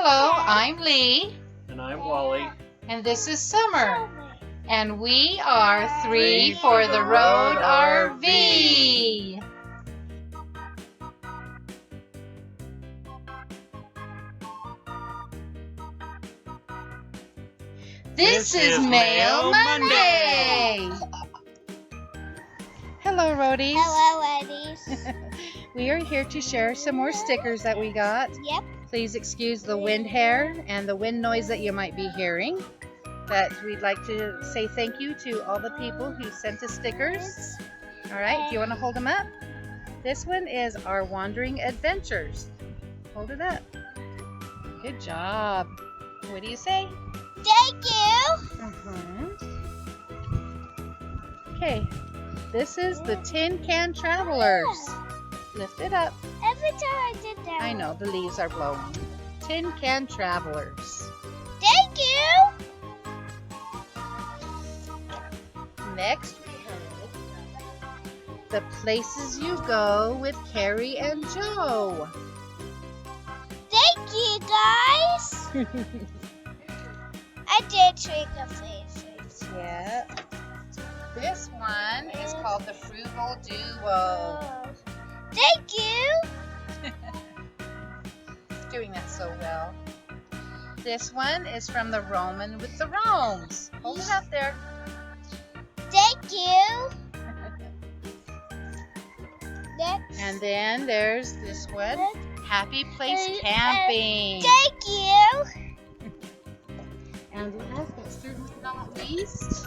Hello, I'm Lee, And I'm Wally. and this is Summer, and we are Three for the Road RV. This is Mail Monday. Hello, roadies. Hello, ladies. We are here to share some more stickers that we got. Yep. Please excuse the wind hair and the wind noise that you might be hearing. But we'd like to say thank you to all the people who sent us stickers. All right, do you want to hold them up? This one is Our Wandering Adventures. Hold it up. Good job. What do you say? Thank you. Okay, this is the Tin Can Travelers. Lift it up. Every time I did that. I know, the leaves are blowing. Tin Can Travelers. Thank you. Next, we have The Places You Go with Carrie and Joe. Thank you, guys. I did trick or faces. Yeah. This one is called the Frugal Duo. Oh. Thank you. Doing that so well. This one is from the Roman with the Romes. Hold it up there. Thank you. Next. And then there's this one, Happy Place Camping. Thank you. And last but certainly not least,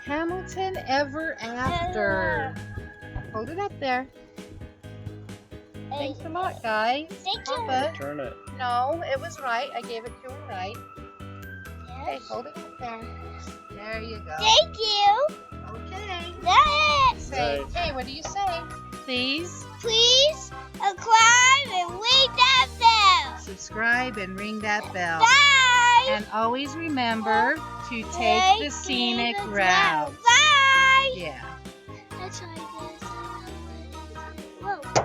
Hamilton Ever After. Hold it up there. Thanks a lot, guys. Thank you. Papa. Turn it. No, it was right. I gave it to her right. Okay, Yes. hold it up there. There you go. Thank you. Okay. That's it. Say, Right. hey, what do you say? Please Please subscribe and ring that bell. subscribe and ring that bell. Bye. And always remember to take the scenic route. Bye. Yeah. That's how I did it. Whoa.